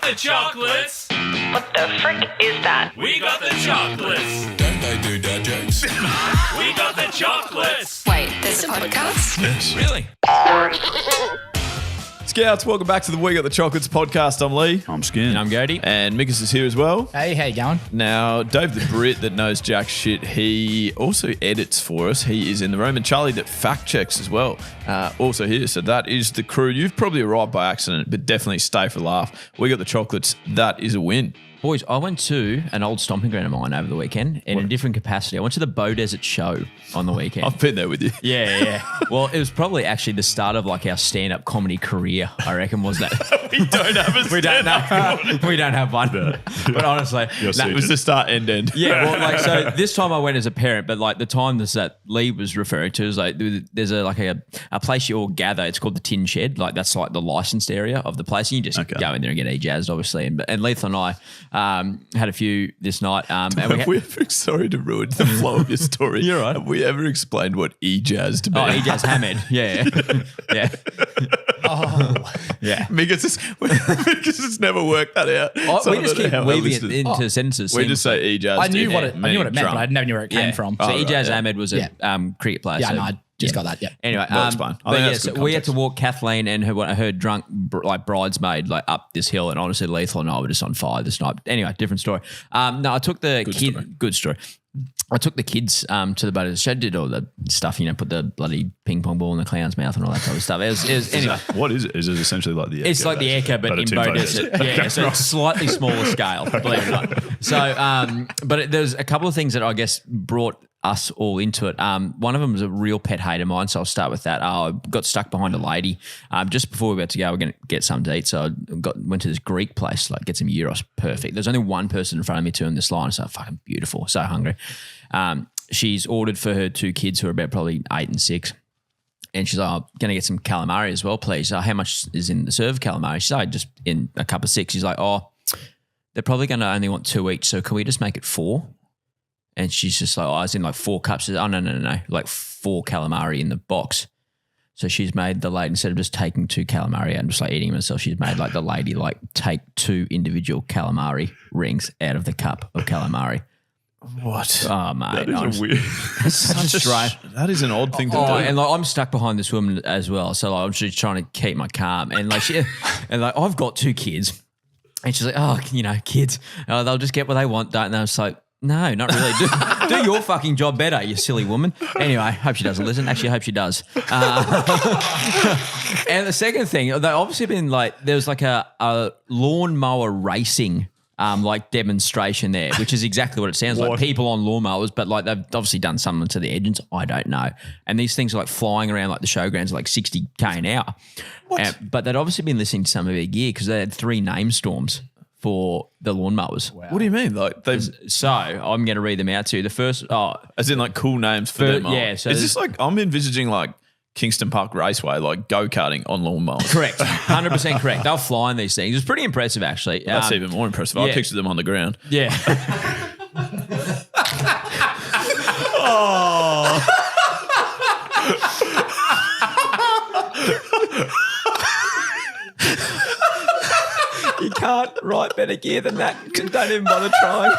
the chocolates. What the frick is that? We got the chocolates. Don't they do dad jokes? We got the chocolates. Wait, there's a podcast? Yes. Really? Scouts, welcome back to the We Got the Chocolates podcast. I'm Leigh. I'm Skin. I'm Gode. And Mickus is here as well. Hey, how you going? Now, Dave the Brit that knows jack shit, he also edits for us. He is in the room. And Charlie that fact checks as well, also here. So that is the crew. You've probably arrived by accident, but definitely stay for a laugh. We Got the Chocolates. That is a win. Boys, I went to an old stomping ground of mine over the weekend in a different capacity. I went to the Beaudesert Show on the weekend. I've been there with you. Yeah. Well, it was probably actually the start of like our stand-up comedy career, I reckon, was that. We don't have a We don't know. We don't have one. But honestly, That was the start end. yeah. Well, like so, this time I went as a parent, but like the time that Leigh was referring to is like there's a place you all gather. It's called the Tin Shed. Like that's like the licensed area of the place. And you just go in there and get e-jazzed, obviously. And Leigh and I had a few this night. Sorry to ruin the flow of your story. You're right. Have we ever explained what e-jazz meant? Oh, e-jazz hammered. Yeah. Yeah. Mickus has never worked that out. So We I just don't know keep how weaving listeners- it into sentences. We just say e-jazz. I knew what it meant, drunk. but I never knew where it came from. So right, Ejaz yeah. Ahmed was a cricket player. Yeah, so, no, I just got that. Yeah. Anyway, Well, it's fine. I but think yeah, that's so good we had to context. walk Kathleen and her drunk bridesmaid like up this hill, and honestly, Lethal and I were just on fire this night. Anyway, different story. No, I took the Good story. I took the kids to the Beaudesert Show, did all the stuff, put the bloody ping pong ball in the clown's mouth and all that type of stuff. It was anyway. What is it? Is it essentially like the It's like the Echo, but in Beaudesert. Yeah, so it's slightly smaller scale, believe it or not. So, but there's a couple of things that I guess brought us all into it. One of them was a real pet hate of mine, so I'll start with that. I got stuck behind a lady just before we were about to go. We're going to get something to eat, so I went to this Greek place, like get some gyros. Perfect. There's only one person in front of me too in this line, so fucking beautiful, so hungry. She's ordered for her two kids who are about probably 8 and 6. And she's like, I'm going to get some calamari as well, please. How much is in the serve calamari? She's like, just in a cup of 6. She's like, they're probably going to only want 2 each, so can we just make it 4? And she's just like, I was in like 4 cups. She's like, no, like 4 calamari in the box. So she's made the lady, instead of just taking 2 calamari out and just like eating them herself, she's made like the lady like take 2 individual calamari rings out of the cup of calamari. What? Oh, mate. That is a weird. Such a strange. That is an odd thing to do. And like I'm stuck behind this woman as well, so like, I'm just trying to keep my calm. And like I've got 2 kids, and she's like, kids, they'll just get what they want, don't they? I was like, no, not really. Do your fucking job better, you silly woman. Anyway, hope she doesn't listen. Actually, I hope she does. And the second thing, they've obviously been like, there was like a lawnmower racing like demonstration there, which is exactly what it sounds like. People on lawnmowers, but like they've obviously done something to the engines. I don't know. And these things are like flying around like the showgrounds, like 60k an hour. But they'd obviously been listening to some of their gear because they had 3 Namestorms for the lawnmowers. Wow. What do you mean? Like So I'm going to read them out to you. The first, as in like cool names for them. yeah, so is this like I'm envisaging like Kingston Park Raceway, like go-karting on lawnmowers? correct, 100% correct. They're flying these things. It was pretty impressive, actually. That's even more impressive. I pictured them on the ground. Yeah. You can't write better gear than that. Don't even bother trying.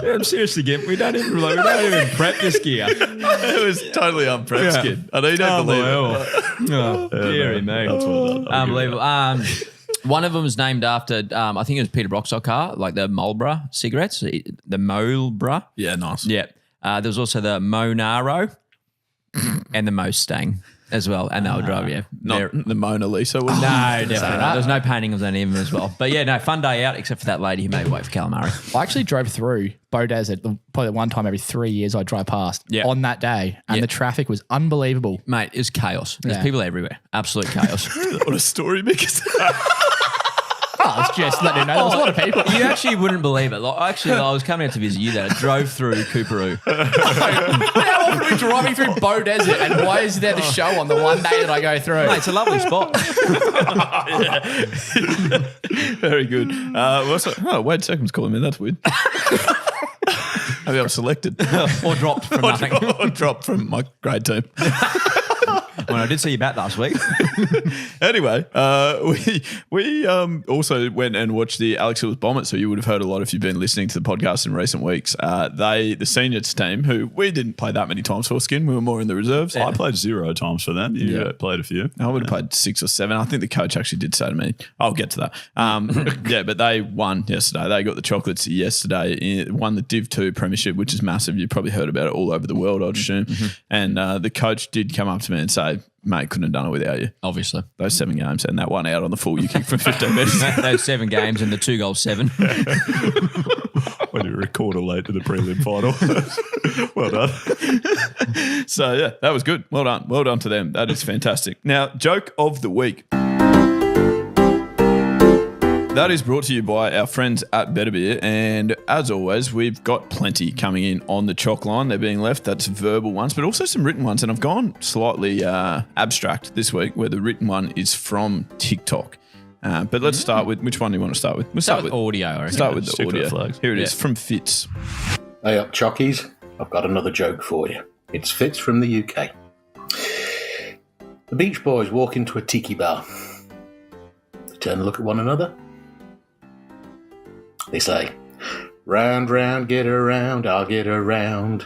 Yeah, I'm seriously, Gimp. We don't even prep this gear. It was totally unprepped, kid. I know you don't believe it. Oh, dearie me. That's well done. Unbelievable. One of them was named after, I think it was Peter Brock's car, like the Marlboro cigarettes, the Marlboro. Yeah, nice. Yeah. There was also the Monaro and the Mustang as well, and they were driving, yeah. Not the Mona Lisa. Was No, definitely not. There's no painting of any of them as well. But yeah, no, fun day out, except for that lady who made me wait for calamari. I actually drove through Beaudesert probably one time every 3 years I drive past on that day, and the traffic was unbelievable. Mate, it was chaos. There's Yeah. people everywhere. Absolute chaos. What a story, because Oh, it's just letting you know. There was a lot of people. You actually wouldn't believe it. Like, I was coming out to visit you there. I drove through Cooperoo. How often are we driving through Beaudesert, and why is there the show on the one day that I go through? Mate, it's a lovely spot. very good. Wade Seckham's calling me. That's weird. Maybe I'm selected. Or dropped from nothing. or dropped from my grade team. Well, I did see you bat last week. Anyway, we also went and watched the Alex Hills Bomber, so you would have heard a lot if you've been listening to the podcast in recent weeks. The seniors team, who we didn't play that many times for, Skin, we were more in the reserves. I played 0 times for them. You played a few. I would have played 6 or 7. I think the coach actually did say to me, I'll get to that. Yeah, but they won yesterday. They got the chocolates yesterday, won the Div 2 premiership, which is massive. You've probably heard about it all over the world, I'd assume. And the coach did come up to me and say, mate, couldn't have done it without you. Obviously. Those 7 games and that one out on the full you kick from 15 metres. Those 7 games and the 2 goals 7. When you record a late to the prelim final. Well done. So, yeah, that was good. Well done. Well done to them. That is fantastic. Now, joke of the week. That is brought to you by our friends at Better Beer. And as always, we've got plenty coming in on the chalk line. They're being left. That's verbal ones, but also some written ones. And I've gone slightly abstract this week, where the written one is from TikTok. But let's start with, which one do you want to start with? We'll start with audio. I reckon. Start with the Stick to the audio. flags. Here it is from Fitz. Hey up, Chockies. I've got another joke for you. It's Fitz from the UK. The Beach Boys walk into a tiki bar. They turn and look at one another. They say, round, round, get around, I'll get around.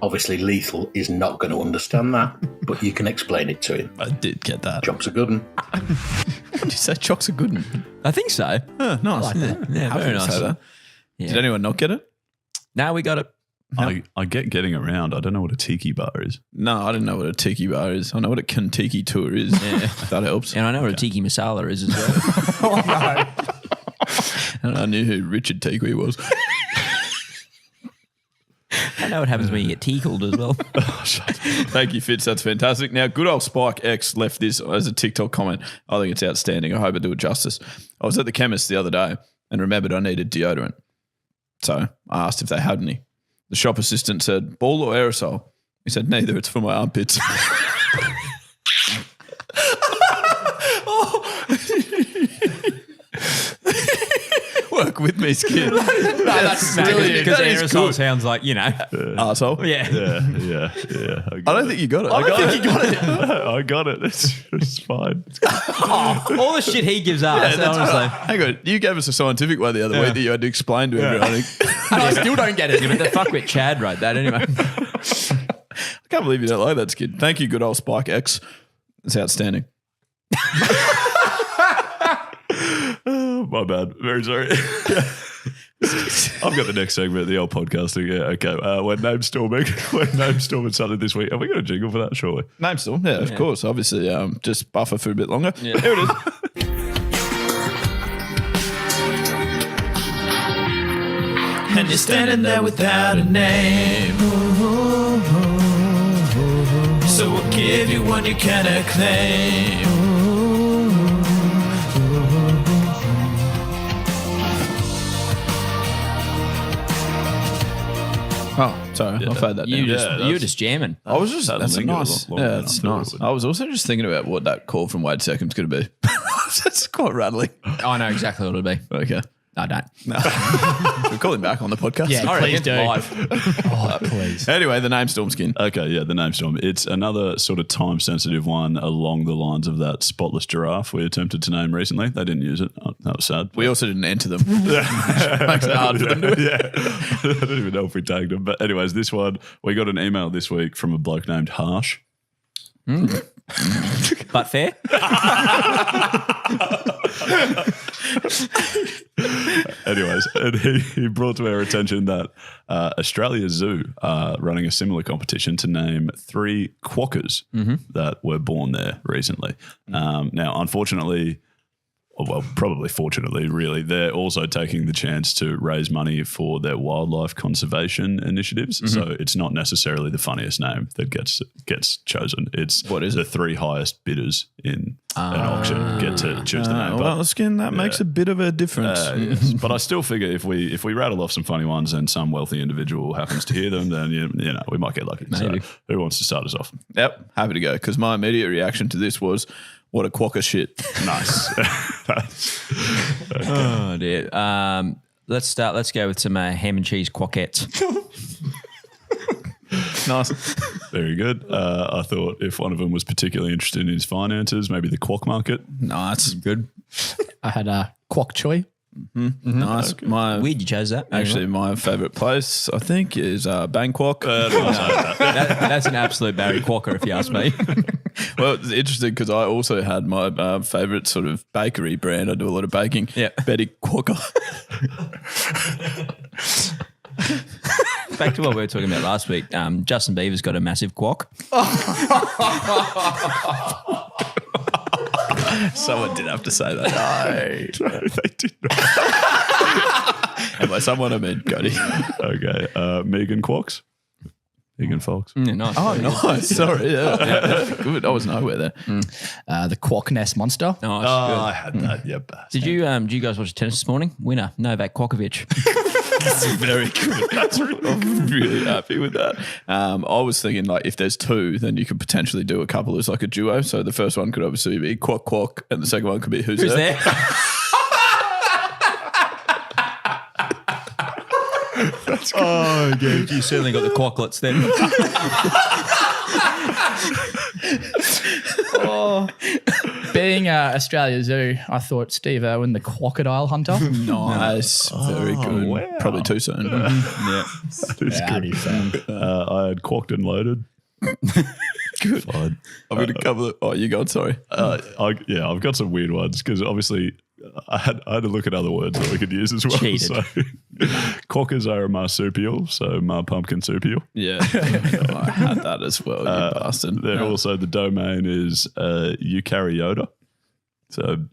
Obviously, Lethal is not going to understand that, but you can explain it to him. I did get that. Chomp's a good one. Did you say chock's a good one? I think so. Oh, nice. like that. Yeah, I very wouldn't nice. say that. Yeah. Did anyone not get it? Now we got it. I get getting around. I don't know what a tiki bar is. No, I didn't know what a tiki bar is. I know what a Kentucky tour is. Yeah. If that helps. And I know what a tiki masala is as well. And I knew who Richard Tiki was. I know what happens when you get tickled as well. Thank you, Fitz. That's fantastic. Now, good old Spike X left this as a TikTok comment. I think it's outstanding. I hope I do it justice. I was at the chemist the other day and remembered I needed deodorant. So I asked if they had any. The shop assistant said, ball or aerosol? He said, neither. It's for my armpits. Work with me, Skid. That's brilliant. Because That is aerosol good. sounds like, Arsehole. yeah. Yeah. I don't think you got it. I think you got it. I got it. It's fine. All the shit he gives us, honestly. Hang on. You gave us a scientific one the other week that you had to explain to everyone. And I still don't get it. But the fuckwit Chad wrote that anyway. I can't believe you don't like that, Skid. Thank you, good old Spike X. It's outstanding. Oh, my bad. Very sorry. I've got the next segment, the old podcasting. Yeah, okay. We're namestorming something this week. Have we got a jingle for that, surely? Namestorm, yeah, of course. Obviously, just buffer for a bit longer. Yeah. Here it is. And you're standing there without a name. So we'll give you one you cannot claim. Oh, sorry, I've had that. You down. were just jamming. I was just, That that's lingered a nice. lot longer Yeah, than that's I thought it nice. would. I was also just thinking about what that call from Wade Seckham's going to be. That's quite rattling. I know exactly what it'll be. Okay. No, I don't. We'll call him back on the podcast. Yeah, I reckon please it's do. live. Oh, please. Anyway, the Namestorm Skin. Okay, yeah, the Namestorm. It's another sort of time-sensitive one along the lines of that spotless giraffe we attempted to name recently. They didn't use it. Oh, that was sad. We also didn't enter them. Makes it hard for them to Yeah. I don't even know if we tagged them. But anyways, this one, we got an email this week from a bloke named Harsh. But fair. Anyways, and he brought to our attention that Australia Zoo are running a similar competition to name 3 Quokkas that were born there recently. Now, unfortunately, well, probably fortunately, really, they're also taking the chance to raise money for their wildlife conservation initiatives. So it's not necessarily the funniest name that gets chosen. It's What is the it? 3 highest bidders in an auction get to choose the name. Well, Skin, that makes a bit of a difference. Yes. But I still figure if we rattle off some funny ones and some wealthy individual happens to hear them, then you know we might get lucky. Maybe. So who wants to start us off? Yep, happy to go because my immediate reaction to this was, what a Quokka shit. Nice. Oh dear. Let's start. Let's go with some ham and cheese quokkettes. Nice. Very good. I thought if one of them was particularly interested in his finances, maybe the Quok market. Nice. Good. I had a Quok Choy. Nice. My Weird you chose that. Actually, my favourite place, I think, is Bangkok. That's an absolute Barry Quokka, if you ask me. Well, it's interesting because I also had my favourite sort of bakery brand. I do a lot of baking. Yeah. Betty Quokka. Back to what we were talking about last week. Justin Bieber's got a massive quok. Someone did have to say that. No, they did not. And by someone, I meant Gode. Okay. Megan Quoks. Megan Fox. Nice. Oh, nice. Sorry. Yeah. Good. I was nowhere there. The Quok Nest Monster. Nice. I had that. Yeah, bastard. Did you guys watch tennis this morning? Winner, Novak Djokovic. Very good. I'm really happy with that. I was thinking like if there's two, then you could potentially do a couple as like a duo. So the first one could obviously be Quok Quok, and the second one could be Who's There? Oh, good. You certainly got the quocklets then. Being Australia Zoo, I thought Steve Irwin, the crocodile hunter. Nice. Very good. wow. Probably too soon. Yeah. That is good. I had Quocked and Loaded. Good. Fine. I'm going to cover it. Oh, you go on. Sorry. I've got some weird ones because obviously I had to look at other words that we could use as well. Cheated. So, Quokkas are a marsupial, so pumpkinsupial. Yeah. I had that as well, you bastard. Then also the domain is eukaryote. So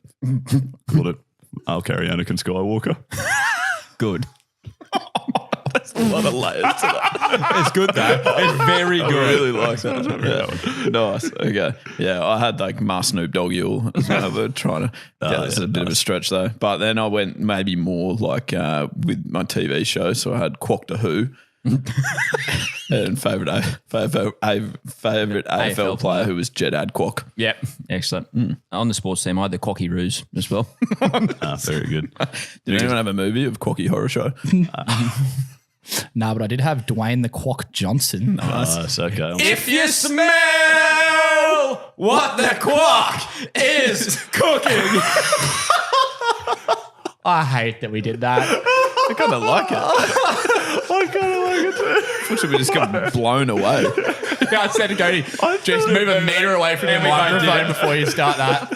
called it Alcari Anakin Skywalker. Good. That's a lot of layers to that. It's good though. It's very I good. really like that. Yeah. Nice. Okay. Yeah, I had like Ma Snoop Doggy as well. But trying to this is a bit of a stretch though. But then I went maybe more like with my TV show. So I had Quok to Who. And favourite AFL player who was Jedad Quok. Yep. Excellent. On the sports team, I had the Quocky Roos as well. Very good. Did anyone have a movie of Quocky Horror Show? Nah, but I did have Dwayne the Quok Johnson. Nice. Okay. If you smell what the quack is cooking. I hate that we did that. I kind of like it. I kind of like it too. Unfortunately, we just got blown away. I said to Cody, just move a metre away from your microphone before you start that.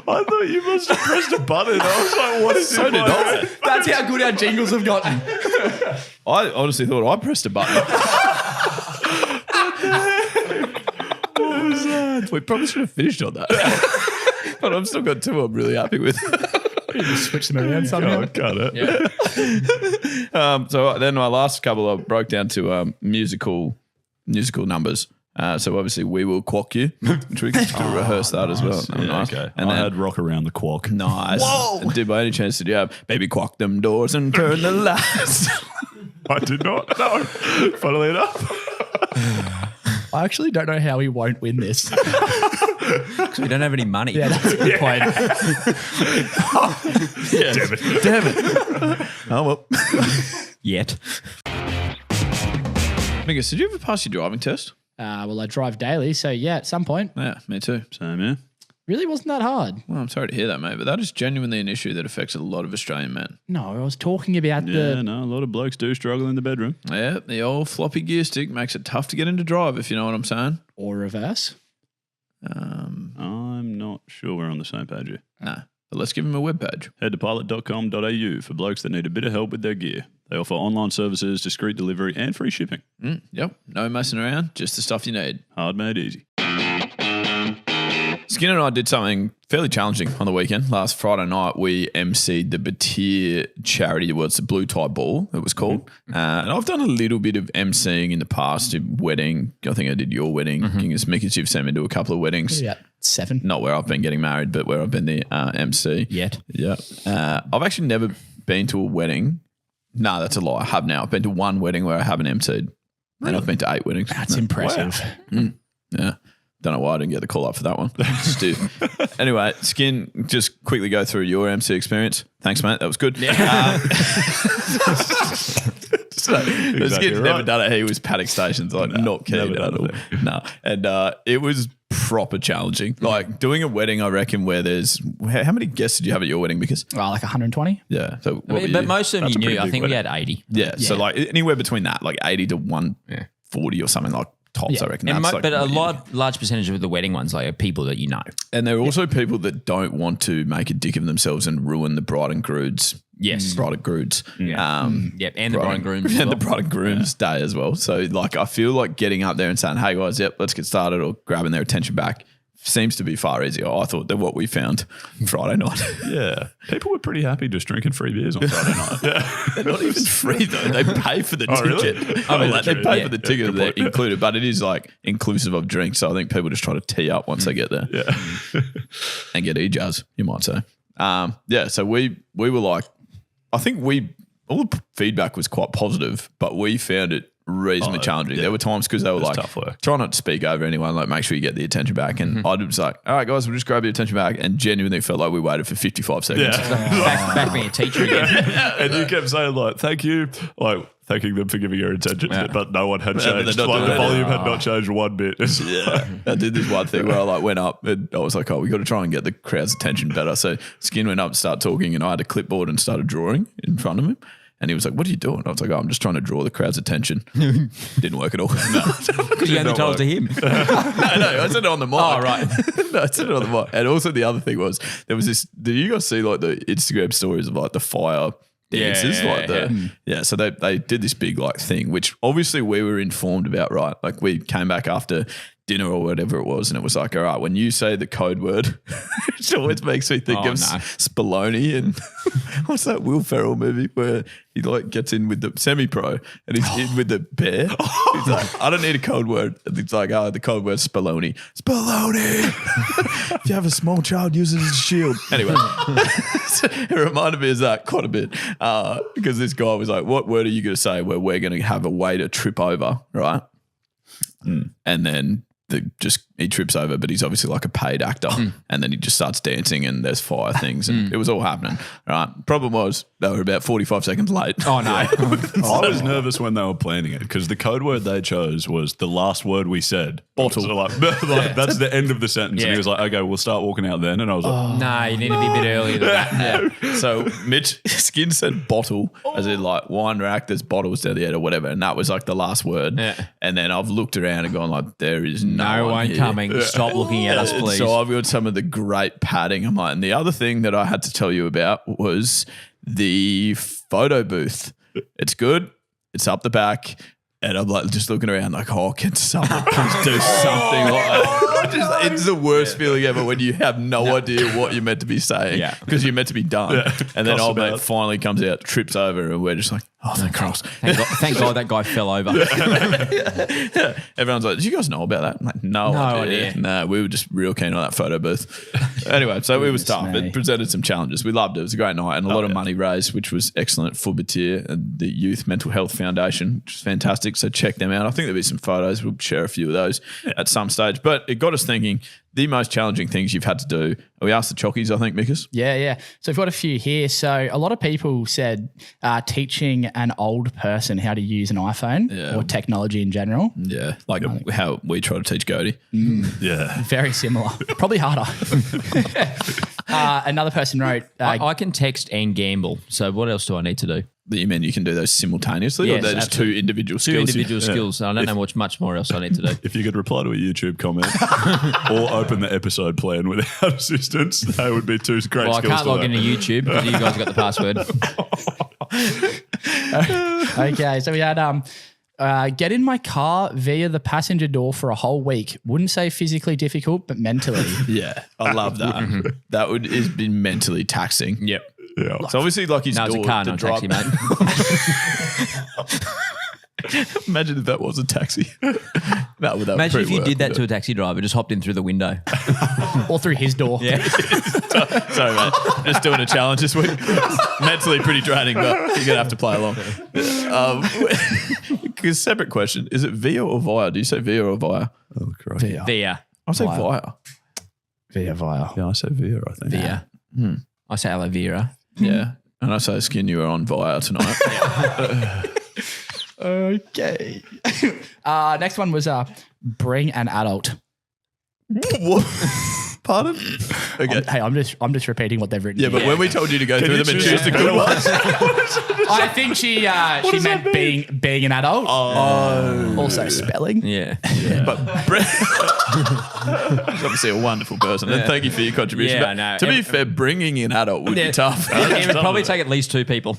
I thought you must have pressed a button. I was like, what is So did I. That's how good our jingles have gotten. I honestly thought I pressed a button. What was that? We probably should have finished on that. But I've still got two I'm really happy with. Just switch them around somehow. Oh, got it. So then my last couple I broke down to musical numbers. So obviously We Will Quok You, which we could rehearse that as well. Yeah, Nice. okay. And I then, had Rock Around the Quok. nice. Whoa! And by any chance did you have Baby Quok them doors and turn the lights? I did not. No. Funnily enough. I actually don't know how we won't win this. Because we don't have any money. Yeah, that's a good point. Damn it. Oh well. Yet. Mickus, did you ever pass your driving test? Well, I drive daily, so yeah, at some point. Yeah, me too. Same, yeah. Really wasn't that hard. Well, I'm sorry to hear that, mate, but that is genuinely an issue that affects a lot of Australian men. No, I was talking about Yeah, no, a lot of blokes do struggle in the bedroom. Yeah, the old floppy gear stick makes it tough to get into drive, if you know what I'm saying. or reverse. I'm not sure we're on the same page here. No, but let's give him a web page. Head to pilot.com.au for blokes that need a bit of help with their gear. They offer online services, discreet delivery, and free shipping. Yep, no messing around, just the stuff you need. Hard made easy. Skinner and I did something fairly challenging on the weekend. Last Friday night, we MC'd the Batir charity. Well, it's the Blue Tie Ball, it was called. And I've done a little bit of MCing in the past, a wedding. I think I did your wedding. Kingus Mickus, you've sent me to a couple of weddings. Yeah, 7. Not where I've been getting married, but where I've been the MC. Yet. Yeah. I've actually never been to a wedding. No, that's a lie. I have now. I've been to one wedding where I haven't MC'd. And I've been to 8 weddings. That's impressive. Yeah. Don't know why I didn't get the call up for that one. Stu. Anyway, Skin, just quickly go through your MC experience. Thanks, mate. That was good. Yeah. The Skin's never right. done it. He was paddock stations, like not keen never at done all. it. No, and it was proper challenging. Like doing a wedding, I reckon, where there's how many guests did you have at your wedding? Because Well, like 120. yeah, so what were But you? most of them That's you a pretty knew. I big think we wedding. had 80. Yeah, so like anywhere between that, like 80 to 140 or something, like tops. Yeah. I reckon. And That's like but a really- large percentage of the wedding ones like are people that you know. And there are also people that don't want to make a dick of themselves and ruin the bride and groom's. Yes. Bride and grooms. Yep, and the bride and grooms. as And the well. bride and groom's day as well. So like I feel like getting up there and saying, hey guys, yep, let's get started, or grabbing their attention back seems to be far easier, I thought, than what we found Friday night. Yeah. People were pretty happy just drinking free beers on Friday night. They're not even free though. They pay for the Oh, really? ticket. Oh, Like, they true. pay Yeah. for the Yeah, ticket good that point. included, but it is like inclusive of drinks. So I think people just try to tee up once they get there. Yeah. And get e-jazz, you might say. So we were like, I think all the feedback was quite positive, but we found it reasonably challenging. yeah. There were times because they were It's like, tough work. try not to speak over anyone, like make sure you get the attention back. And I was like, all right, guys, we'll just grab your attention back. And genuinely felt like we waited for 55 seconds. Yeah. back being a teacher again. And you kept saying like, thank you, like thanking them for giving your attention, but no one had but changed. they're not Like, the doing it. volume had not changed one bit. Yeah, I did this one thing where I like went up and I was like, oh, we got to try and get the crowd's attention better. So Skin went up and started talking and I had a clipboard and started drawing in front of him. And he was like, what are you doing? I was like, oh, I'm just trying to draw the crowd's attention. Didn't work at all. Because you only told it to him. No, I said it on the mic. Oh, right. No, I said it on the mic. And also the other thing was there was this, did you guys see like the Instagram stories of like the fire dances? So they did this big like thing, which obviously we were informed about, right? Like we came back after dinner or whatever it was, and it was like, all right, when you say the code word, it always makes me think of Spallone and what's that Will Ferrell movie where he like gets in with the semi-pro and he's in with the bear. He's like, I don't need a code word. And it's like, the code word Spallone. Spallone. If you have a small child, use it as a shield. Anyway, it reminded me of that quite a bit because this guy was like, what word are you going to say where we're going to have a waiter trip over, right? And then he trips over, but he's obviously like a paid actor. And then he just starts dancing and there's fire things and it was all happening. Right. Problem was they were about 45 seconds late. Oh, no. I was nervous when they were planning it because the code word they chose was the last word we said. Bottle. So like that's the end of the sentence. And he was like, okay, we'll start walking out then. And I was like, No, you need to be a bit earlier than that. Yeah. So Mitch Skin said bottle, as in like wine rack, there's bottles down the end or whatever. And that was like the last word. Yeah. And then I've looked around and gone like, there is No one here. coming. Stop looking at us, please. So I've got some of the great padding. I'm like, and the other thing that I had to tell you about was the photo booth. It's good. It's up the back. And I'm like just looking around like, oh, can someone please do something like it's the worst feeling ever when you have no idea what you're meant to be saying because you're meant to be done. And then old mate finally comes out, trips over, and we're just like, oh, thank cross. Thank God that guy fell over. Everyone's like, did you guys know about that? I'm like, no idea. No, we were just real keen on that photo booth. Anyway, so it was tough. It presented some challenges. We loved it. It was a great night and a lot of money raised, which was excellent for Batir and the Youth Mental Health Foundation, which is fantastic. So check them out. I think there'll be some photos. We'll share a few of those at some stage. But it got us thinking, the most challenging things you've had to do. We asked the chockies, I think, Mickus. Yeah. So we've got a few here. So a lot of people said teaching an old person how to use an iPhone or technology in general. Yeah, like how we try to teach Gode. yeah. Very similar. Probably harder. Another person wrote, I can text and gamble. So what else do I need to do? You mean you can do those simultaneously, or Yes, they're just two absolutely. individual Two skills? individual skills. I don't know much more else I need to do. If you could reply to a YouTube comment or open the episode plan without assistance, that would be two great Well, I skills. can't to log learn. into YouTube because you guys got the password. okay, so we had get in my car via the passenger door for a whole week. Wouldn't say physically difficult, but mentally. Yeah, I love that. That would has been mentally taxing. Yep. Yeah. So obviously, like his No, it's door a car, to not a drive. taxi, mate. Imagine if that was a taxi. That would Imagine if you did that to to a taxi driver, just hopped in through the window. Or through his door. Yeah. Sorry, mate. Just doing a challenge this week. Mentally pretty draining, but you're gonna have to play along. Separate question: is it via or via? Do you say via or via? Oh, Christ. Via. I say via. Via. Yeah, I said Via, I think. Via. I say aloe vera. Yeah, and I say Skin, you were on via tonight. Okay. Next one was bring an adult. What? Pardon? Okay. I'm just repeating what they've written. Yeah, but when we told you to go through them and choose the good ones. I think she meant being an adult. Also spelling. Yeah. But Brett is obviously a wonderful person, and thank you for your contribution. Yeah, But I know. to be fair, bringing in adult would be tough. It would probably take at least 2 people.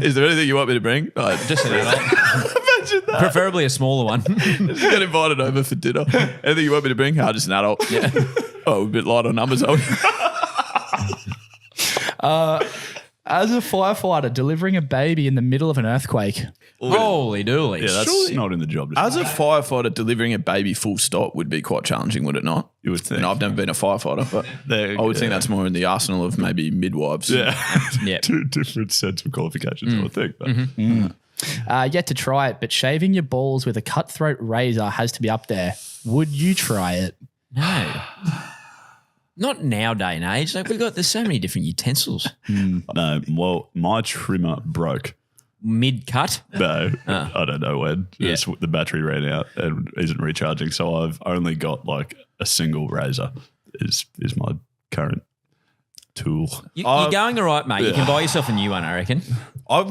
Is there anything you want me to bring? Just an adult. Imagine that. Preferably a smaller one. Just get invited over for dinner. Anything you want me to bring? Just an adult. Yeah. Oh, a bit light on numbers, are we? As a firefighter delivering a baby in the middle of an earthquake. Holy dooly. Yeah, that's not in the job As description. a firefighter, delivering a baby full stop would be quite challenging, would it not? You would think. And I've never been a firefighter, but I would think that's more in the arsenal of maybe midwives. Yeah. Yep. 2 different sets of qualifications, I would think. But Yet to try it, but shaving your balls with a cutthroat razor has to be up there. Would you try it? No. Not now day and age. Like there's so many different utensils. no, well, my trimmer broke. Mid-cut. No, I don't know when. Yeah. The battery ran out and isn't recharging. So I've only got like a single razor is my current tool. You're going all right, mate. You can buy yourself a new one, I reckon. I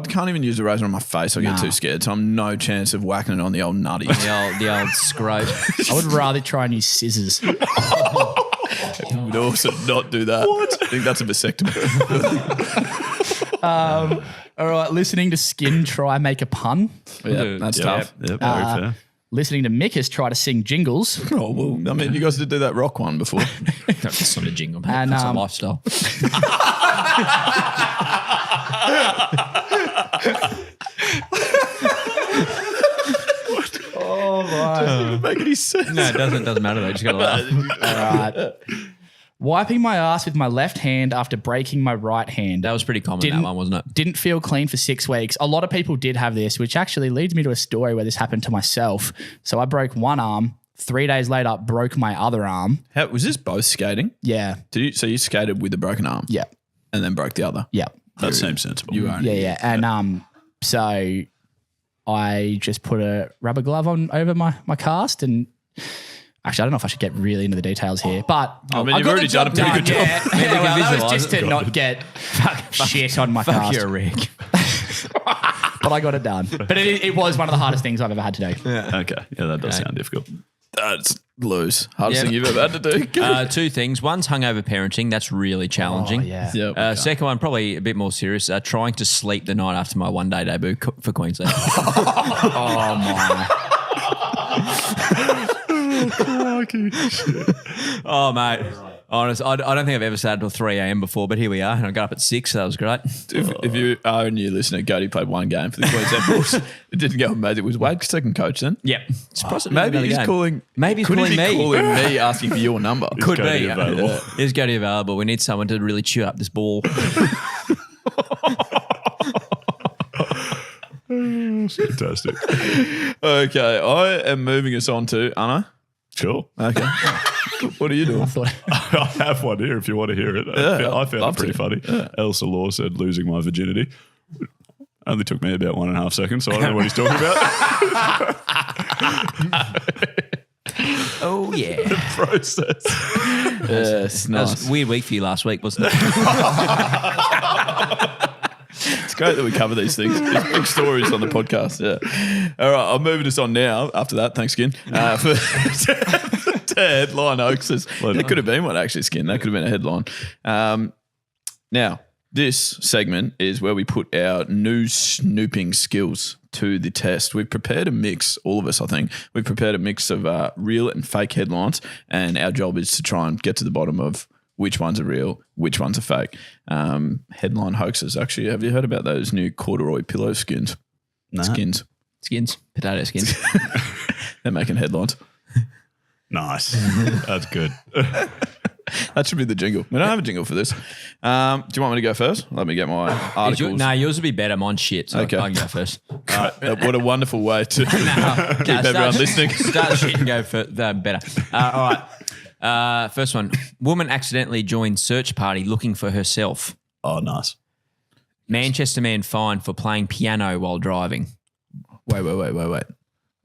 can't even use a razor on my face. I get too scared. So I'm no chance of whacking it on the old nutty. The old scrote. I would rather try and use scissors. I would also not do that. What? I think that's a vasectomy. All right, listening to Skin try make a pun. Yeah, that's tough. Yep, very fair. Listening to Mickus try to sing jingles. Oh, well, I mean, you guys did do that rock one before. That's not a jingle, mate. And, That's a lifestyle. Doesn't make any sense. No, it doesn't matter though. Just got to laugh. All right. Wiping my ass with my left hand after breaking my right hand. That was pretty common, Didn't- that one, wasn't it? Didn't feel clean for 6 weeks. A lot of people did have this, which actually leads me to a story where this happened to myself. So I broke one arm. 3 days later, broke my other arm. How, was this both skating? Yeah. So you skated with a broken arm? Yeah. And then broke the other? Yeah. That seems sensible. You own Yeah, it. yeah. And so I just put a rubber glove on over my cast, and actually I don't know if I should get really into the details here, but I mean, you've got already the done a job pretty good job. Yeah, can well, that was visualise just it. to not get shit on my Fuck, cast. you're a rig. But I got it done. But it was one of the hardest things I've ever had to do. Okay. Yeah, that does sound difficult. That's loose. Hardest Yeah. thing you've ever had to do. 2 things. One's hungover parenting. That's really challenging. Oh, yeah. Yep. Second one, probably a bit more serious. Trying to sleep the night after my one-day debut for Queensland. Oh my. Oh, mate. Honest, I don't think I've ever sat until 3 a.m. before, but here we are. And I got up at 6, so that was great. If you are a new listener, Gode played one game for the Queensland Bulls. It didn't go amazing. Was Wade second coach then? Yep. It's possible Maybe another he's game. calling. Maybe he's could calling he be me. calling me asking for your number? Could Gode be. available? Is Gode available? We need someone to really chew up this ball. Fantastic. Okay, I am moving us on to Anna. Sure. Okay. What are you doing? I have one here if you want to hear it. I found love it pretty to. funny. Elsa Law said losing my virginity. Only took me about 1.5 seconds, so I don't know what he's talking about. Oh, yeah. Process. Yes, That nice. was a weird week for you last week, wasn't it? It's great that we cover these things. These big stories on the podcast. Yeah. All right, I'm moving us on now. After that, thanks, Skin. For to headline Hoaxes. That could have been one actually, Skin. That could have been a headline. Now, this segment is where we put our news snooping skills to the test. We've prepared a mix, all of us, I think. We've prepared a mix of real and fake headlines, and our job is to try and get to the bottom of which ones are real, which ones are fake. Headline hoaxes. Actually, have you heard about those new corduroy pillow skins? No. Skins. Skins. Potato skins. They're making headlines. Nice. That's good. That should be the jingle. We don't have a jingle for this. Do you want me to go first? Let me get my articles. Yours would be better. Mine's shit, so Okay. I can go first. What a wonderful way to keep everyone listening. Start the shit and go for better. All right. First one. Woman accidentally joined search party looking for herself. Oh, nice. Manchester man fined for playing piano while driving. Wait.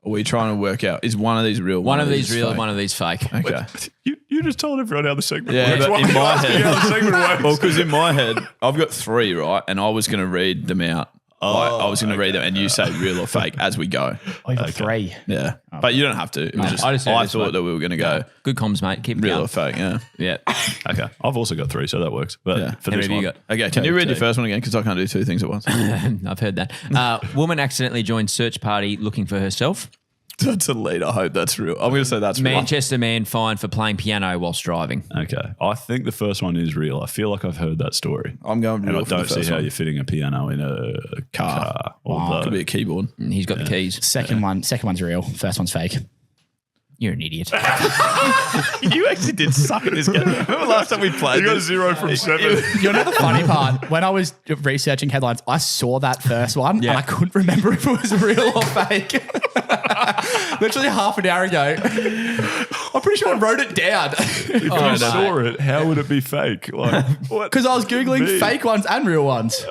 Are we trying to work out, is one of these real? One of these real, fake? one of these fake. Okay. You just told everyone how the segment Yeah, works. but in my head, How the segment works. well, because in my head, I've got 3, right? And I was going to read them out. I was going to read them and you say real or fake as we go. I got 3. Yeah. But you don't have to. It was just, I I, just said this thought one. that we were going to go Good comms, mate. Keep it real going. or fake. Yeah. Yeah. Okay. I've also got 3, so that works. But Yeah. for How this many one, have you Okay. Can you read your first one again? Because I can't do 2 things at once. I've heard that. Woman accidentally joined search party looking for herself. That's a lead. I hope that's real. I'm going to say that's real. Manchester man fined for playing piano whilst driving. Okay. I think the first one is real. I feel like I've heard that story. I'm going And real I for the don't see first how one. you're fitting a piano in a car. Although, Could be a keyboard. And he's got the keys. Second one's real. First one's fake. You're an idiot. You actually did suck at this game. Remember last time we played? you got 0 from 7. You know the funny part? When I was researching headlines, I saw that first one and I couldn't remember if it was real or fake. Literally half an hour ago. I'm pretty sure I wrote it down. If you saw it, how would it be fake? Like, what? Because I was Googling Me. fake ones and real ones.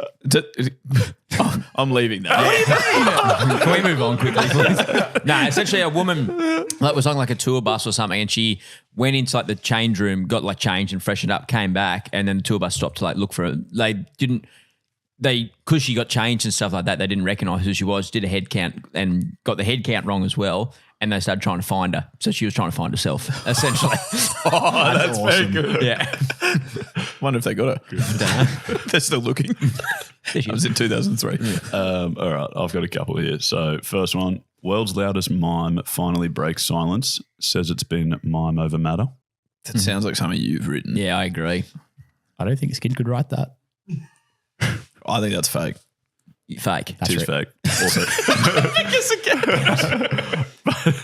I'm leaving that. Can we move on quickly, please? No, essentially a woman that was on like a tour bus or something, and she went into like the change room, got like changed and freshened up, came back, and then the tour bus stopped to like look for her. Because she got changed and stuff like that, they didn't recognise who she was, did a head count and got the head count wrong as well. And they started trying to find her. So she was trying to find herself, essentially. That's very good. Yeah. Wonder if they got her. They're still looking. That was in 2003. All right, I've got a couple here. So first one, world's loudest mime finally breaks silence, says it's been mime over matter. That sounds like something you've written. Yeah, I agree. I don't think Skin could write that. I think that's fake. Fake. That's It is right. fake. Also,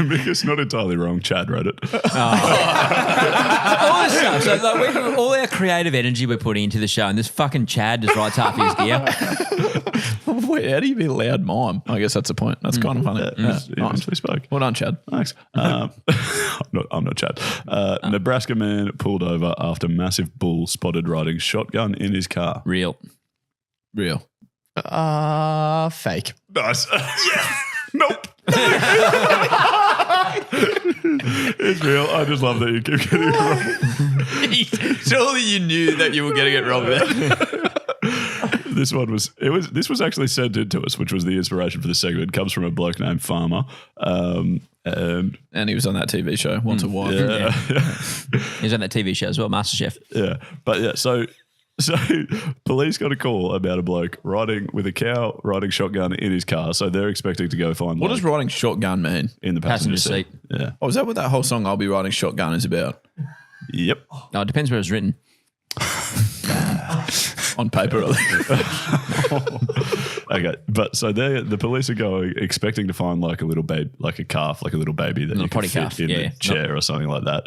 Mickus not entirely wrong. Chad wrote it. All this stuff. So like, all our creative energy we're putting into the show, and this fucking Chad just writes half his gear. Wait, how do you be a loud mime? I guess that's the point. That's kind of funny. Yeah, He nice. honestly spoke. Well done, Chad. Thanks. I'm not Chad. Nebraska man pulled over after massive bull spotted riding shotgun in his car. Real. Real. Fake. Nice. Nope. It's real. I just love that you keep getting it wrong. Surely you knew that you were getting it wrong there. This was actually sent in to us, which was the inspiration for the segment. It comes from a bloke named Farmer. And And he was on that TV show, Once a Wife. He's on that TV show as well, MasterChef. yeah. But yeah, so police got a call about a bloke riding shotgun in his car. So they're expecting to go find What does riding shotgun mean? in the passenger seat. Yeah. Oh, is that what that whole song I'll Be Riding Shotgun is about? Yep. No, it depends where it's written. On paper, I think. Okay, but so the police are going expecting to find like a little baby, like a calf, like a little baby that Little you can potty fit calf, in yeah. the chair or something like that.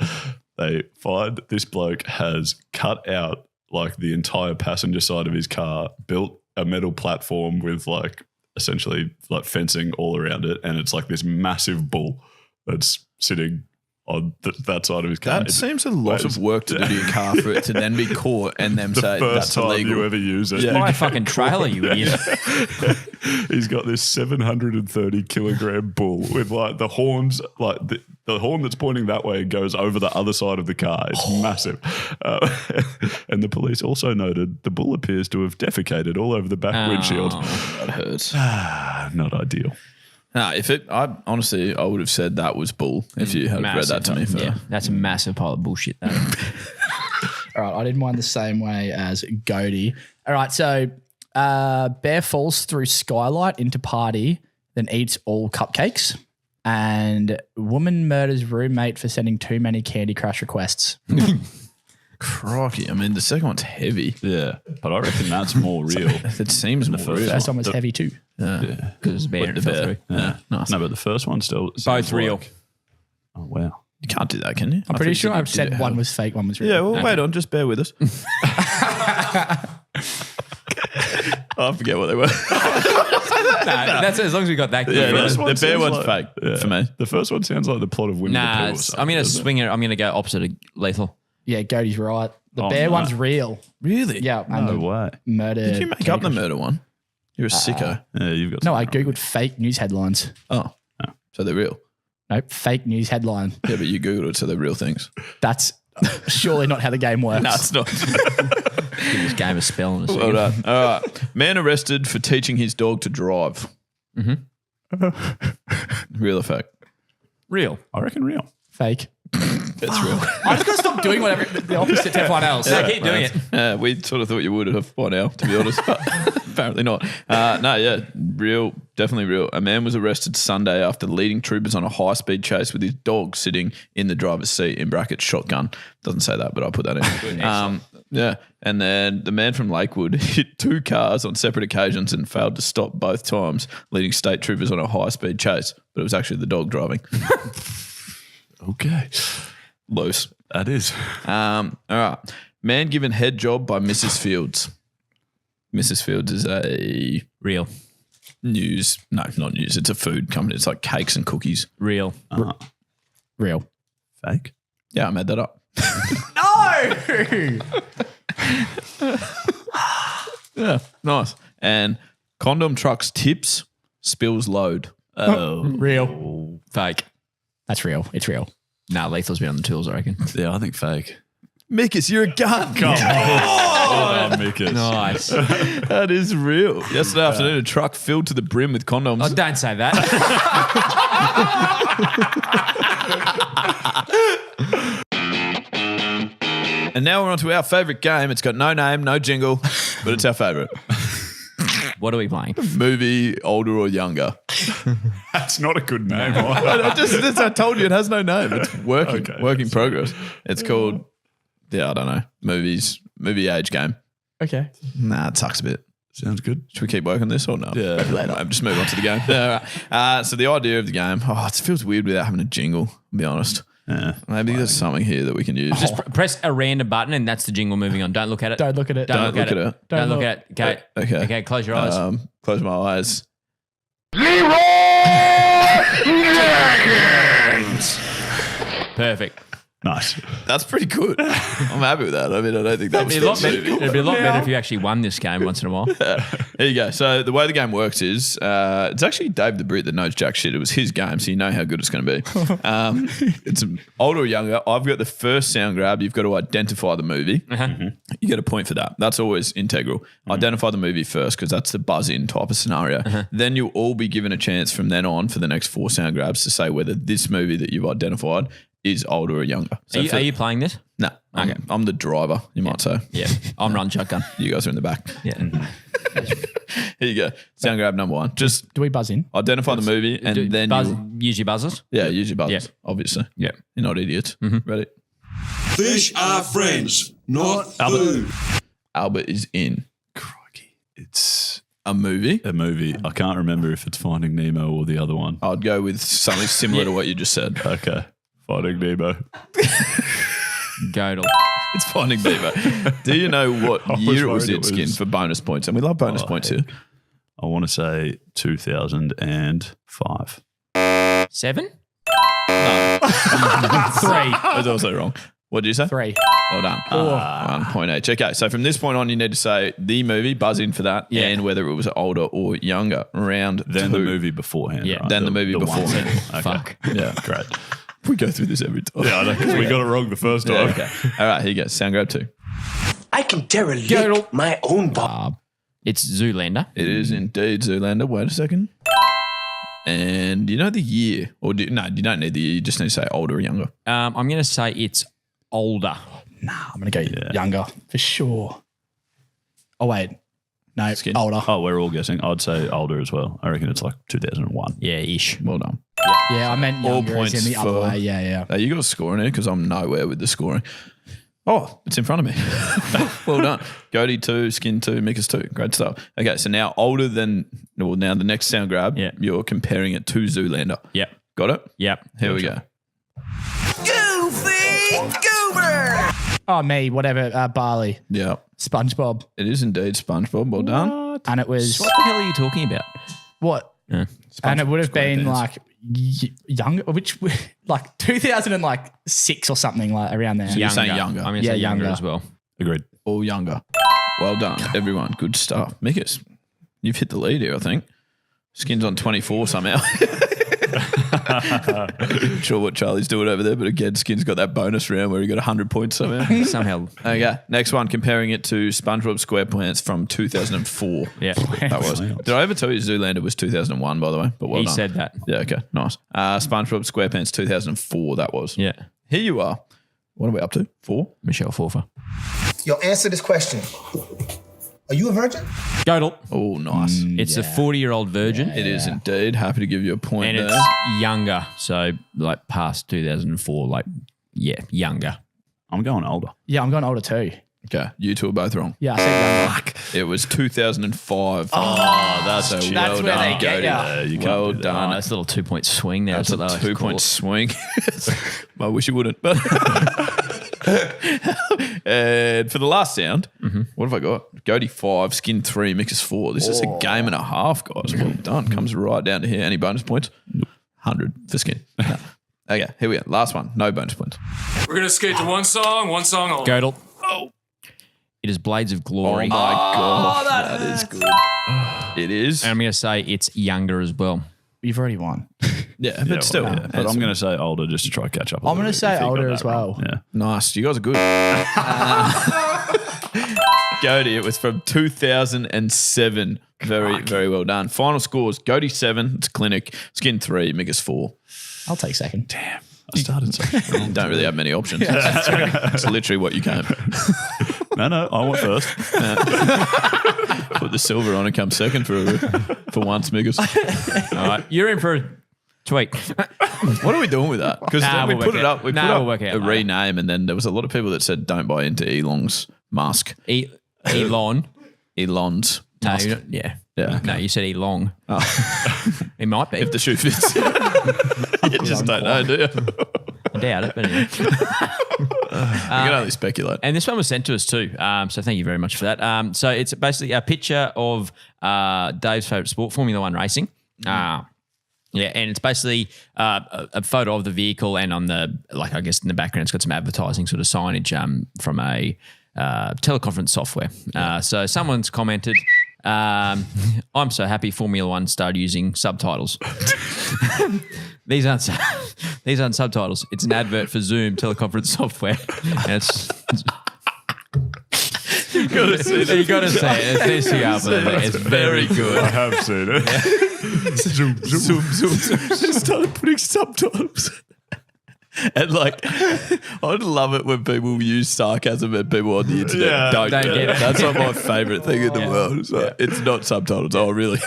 They find this bloke has cut out like the entire passenger side of his car, built a metal platform with like essentially like fencing all around it, and it's like this massive bull that's sitting on that side of his car. That seems a lot of work to do to your car for it to then be caught and them the say first that's time illegal. you ever use it. Yeah. My fucking trailer, you idiot. He's got this 730 kilogram bull with like the horns, like the horn that's pointing that way goes over the other side of the car. It's massive. And the police also noted the bull appears to have defecated all over the back windshield. That hurts. Not ideal. No, I honestly would have said that was bull if you had read that to me. Yeah, that's a massive pile of bullshit. Though. All right, I did mine the same way as Gode. All right, so bear falls through skylight into party, then eats all cupcakes. And woman murders roommate for sending too many Candy Crush requests. Crikey. I mean, the second one's heavy. Yeah, but I reckon that's more real. It seems more real. First one was heavy too. Because it's a bear and it fell through. Yeah, nice. No, but the first one still Both sounds real. like- oh wow. You can't do that, can you? I'm pretty sure I've said one was fake, one was real. Yeah, well, wait on. Just bear with us. I forget what they were. That's as long as we got that. Yeah, clear. First one the bear sounds one's like- fake for me. The first one sounds like the plot of Winnie the Pooh. Nah, or I'm something, going to doesn't it? swing it. I'm going to go opposite of lethal. Yeah, Gode's right. The bear one's real. Really? Yeah. And No the way. murder. Did you make up the murder one? You're a sicko. Yeah, you've got No, I something wrong. googled fake news headlines. Oh. So they're real. Nope, fake news headline. Yeah, but you Googled it, so they're real things. That's surely not how the game works. No, it's not. Give this game a spell in a second. Well done. All right. Man arrested for teaching his dog to drive. Real or fake? Real. I reckon real. Fake. That's real. I just got to stop doing whatever the opposite to everyone else. No, keep doing it. We sort of thought you would have by now, to be honest, but apparently not. Real, definitely real. A man was arrested Sunday after leading troopers on a high-speed chase with his dog sitting in the driver's seat, in brackets, shotgun. Doesn't say that, but I'll put that in. And then the man from Lakewood hit 2 cars on separate occasions and failed to stop both times, leading state troopers on a high-speed chase. But it was actually the dog driving. Okay. Loose. That is. All right. Man given head job by Mrs. Fields. Mrs. Fields is a Real. news. No, not news. It's a food company. It's like cakes and cookies. Real. Real. Fake. Yeah, I made that up. Yeah, nice. And condom trucks tips, spills load. Real. Fake. That's real. It's real. Nah, Lethal's been on the tools, I reckon. Yeah, I think fake. Mickus, you're a gun. Well done, Mickus. Nice. That is real. Yesterday afternoon, a truck filled to the brim with condoms. Oh, don't say that. And now we're on to our favourite game. It's got no name, no jingle, but it's our favourite. What are we playing? Movie, older or younger. That's not a good name. I told you it has no name. It's working, Okay, work in progress. It's called, I don't know, movie age game. Okay. Nah, it sucks a bit. Sounds good. Should we keep working this or no? Yeah. Later. Just move on to the game. Yeah, all right. So the idea of the game, it feels weird without having a jingle, I'll be honest. Yeah. Maybe there's something here that we can use. Just press a random button and that's the jingle moving on. Don't look at it. Don't look at it. Don't look at it. it. Don't look at it. Okay. Okay. Okay, close your eyes. Close my eyes. Perfect. Nice. That's pretty good. I'm happy with that. I mean, I don't think that was It'd be a lot too better if you actually won this game once in a while. There you go. So the way the game works is it's actually Dave the Brit that knows jack shit. It was his game, so you know how good it's going to be. It's older or younger. I've got the first sound grab. You've got to identify the movie. You get a point for that. That's always integral. Identify the movie first because that's the buzz-in type of scenario. Then you'll all be given a chance from then on for the next 4 sound grabs to say whether this movie that you've identified is older or younger. So Are you playing this? No. I'm the driver, you might say. Yeah. I'm running shotgun. You guys are in the back. Yeah. Here you go. Sound grab number 1. Just Do we buzz in? identify the movie and then use your buzzers. use your buzzers, Yeah. obviously. Yeah. You're not idiots. Ready? Fish are friends, not food. Albert is in. Crikey. It's A movie. a movie. I can't remember if it's Finding Nemo or the other one. I'd go with something similar to what you just said. Okay. Finding Nemo. Gode. It's Finding Nemo. Do you know what year it was worried in, it Skin, was- for bonus points? And we love bonus points here. I want to say 2005. 7? No. 3. That's also wrong. What did you say? 3. Well done. 1 point each. Okay, so from this point on, you need to say the movie, buzz in for that, and whether it was older or younger. Round Then 2. the movie beforehand. Yeah. right? Then the movie one. beforehand. Okay. Fuck. Yeah. Great. We go through this every time. Yeah, I know, because we got it wrong the first time. Yeah, okay. All right, here you go. Sound grab 2. I can derelict my own body. It's Zoolander. It is indeed Zoolander. Wait a second. And you know the year? Or you don't need the year. You just need to say older or younger. I'm going to say it's older. I'm going to go younger for sure. Oh, wait. No, Skin. older. Oh, we're all guessing. I'd say older as well. I reckon it's like 2001. Yeah, ish. Well done. Yeah, I meant All younger as in the points other for- way. Yeah. You got a score in here because I'm nowhere with the scoring. Oh, it's in front of me. Well done. Gode 2, Skin 2, Mickus 2. Great stuff. Okay, so now now the next sound grab, you're comparing it to Zoolander. Yep. Got it? Yep. Here we go. Oh, me, whatever. Barley. Yeah. SpongeBob. It is indeed SpongeBob. Well done. And it was What the hell are you talking about? what? Yeah. And it would have been SquarePants. like younger, which like 2006 or something like around there. You're saying younger. I'm going to Yeah, say younger younger. as well. Agreed. Or younger. Well done, everyone. Good stuff. Mickus, you've hit the lead here, I think. Skin's on 24 somehow. Not sure what Charlie's doing over there, but again, Skin's got that bonus round where he got 100 points somehow. Somehow. Okay, next one, comparing it to SpongeBob SquarePants from 2004. Yeah. That was. Did I ever tell you Zoolander was 2001, by the way? But well He done. said that. Yeah, okay, nice. SpongeBob SquarePants 2004, that was. Yeah. Here you are. What are we up to? 4? Michelle Pfeiffer. Yo, answer this question. Are you a virgin? Godel. Oh, nice. It's a 40-year-old virgin. It is indeed. Happy to give you a point And there. it's younger. So, like, past 2004, younger. I'm going older. Yeah, I'm going older too. Okay, you two are both wrong. Yeah, I said younger. It was 2005. Oh, that's so cheap. well That's where done, they get Gode. ya. Yeah, you Well can't do that. done. That's a little 2-point swing there. That's a what they 2-point call it. swing. I wish you wouldn't. But and for the last sound, what have I got? Gode 5, Skin 3, Mickus 4. This is a game and a half, guys. Well done. Comes right down to here. Any bonus points? 100 for Skin. No. Okay, here we go. Last one. No bonus points. We're going to skate to one song only. Godel. It is Blades of Oh Glory. my God. That is good. It is. And I'm going to say it's younger as well. You've already won. Yeah, but still. Yeah, but I'm going to say older just to try to catch up. I'm going to say older as well. Yeah. Nice. You guys are good. Gode, it was from 2007. Very, very well done. Final scores, Gode 7, it's Clinic, Skin 3, Mickus 4. I'll take second. Damn. I started so strong. Don't really have many options. It's literally what you can. No, I went first. Put the silver on and come second for once, Mickus. All right. You're in for a tweet. What are we doing with that? Because Nah, we we'll put work it up. out. We Nah, put we'll up work it out a later. rename, and then there was a lot of people that said, "Don't buy into Elon's mask." Elon. Elon's No, mask. yeah. Yeah. No, you said Elong. It might be. If the shoe fits, you just don't know, do you? I doubt it, but anyway. You can only speculate. And this one was sent to us too. So thank you very much for that. So it's basically a picture of Dave's favourite sport, Formula One racing. Yeah, and it's basically a photo of the vehicle, and on the, like, I guess in the background, it's got some advertising sort of signage from a teleconference software. So someone's commented, I'm so happy Formula One started using subtitles. These aren't subtitles. It's an advert for Zoom teleconference software. And it's you got to see it. You got to see it. It's this here, but it's very good. I have seen it. Zoom. Started putting subtitles. And like, I'd love it when people use sarcasm and people on the internet don't get it. That's not my favourite thing in the world. So it's not subtitles. Oh, really?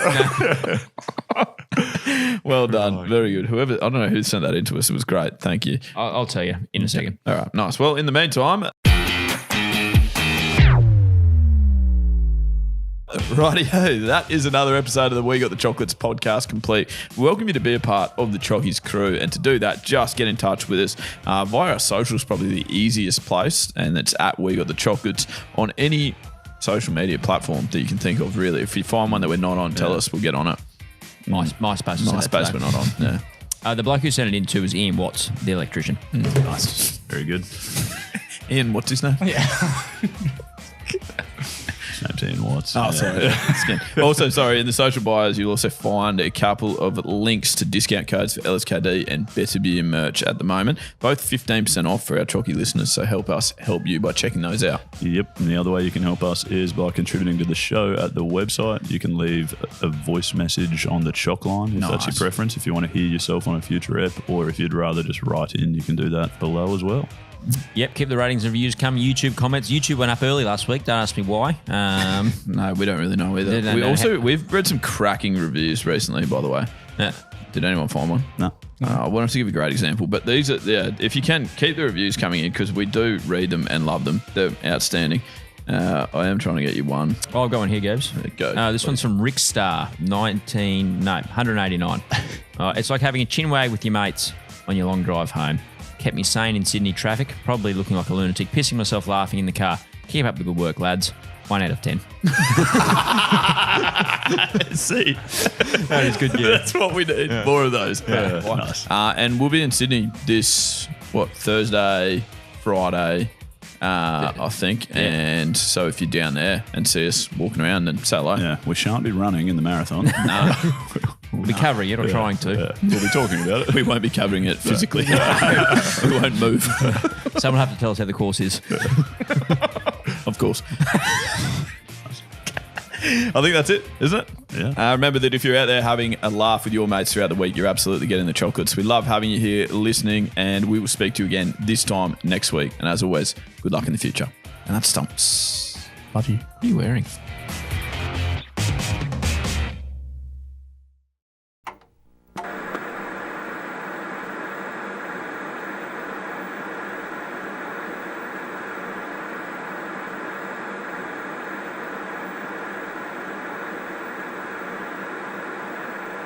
Well done. Very good. Whoever, I don't know who sent that into us. It was great. Thank you. I'll tell you in a second. All right. Nice. Well, in the meantime, rightio, that is another episode of the We Got the Chocolates podcast complete. We welcome you to be a part of the Chockies crew, and to do that, just get in touch with us via our socials. Probably the easiest place, and it's at We Got the Chocolates on any social media platform that you can think of. Really, if you find one that we're not on, tell us. We'll get on it. MySpace. MySpace, we're not on. Yeah. The bloke who sent it in to was Ian Watts, the electrician. Nice. Very good. Ian, what's his name? Ian Watts. Oh, sorry. Also, sorry, in the social bios, you'll also find a couple of links to discount codes for LSKD and Better Beer merch at the moment. Both 15% off for our Chalky listeners, so help us help you by checking those out. Yep. And the other way you can help us is by contributing to the show at the website. You can leave a voice message on the Chock line if that's your preference. If you want to hear yourself on a future ep, or if you'd rather just write in, you can do that below as well. Yep, keep the ratings and reviews coming. YouTube comments. YouTube went up early last week. Don't ask me why. No, we don't really know either. We've read some cracking reviews recently, by the way. Yeah. Did anyone find one? No. I wanted to give a great example, but these are, if you can, keep the reviews coming in because we do read them and love them. They're outstanding. I am trying to get you one. I'll go on here, Gabs. Go. This one's from Rickstar, 189. It's like having a chinwag with your mates on your long drive home. Kept me sane in Sydney traffic, probably looking like a lunatic, pissing myself laughing in the car. Keep up the good work, lads. 1 out of 10. See, That is good, yeah. that's what we need. More of those. Nice. And we'll be in Sydney this Thursday, Friday, I think. And so if you're down there and see us walking around, then say hello. Yeah, we shan't be running in the marathon. No. We'll be covering it or trying to. Yeah. We'll be talking about it. We won't be covering it physically. We won't move. Someone will have to tell us how the course is. Of course. I think that's it, isn't it? Yeah. Remember that if you're out there having a laugh with your mates throughout the week, you're absolutely getting the chocolates. We love having you here listening, and we will speak to you again this time next week. And as always, good luck in the future. And that stumps. Love you. What are you wearing?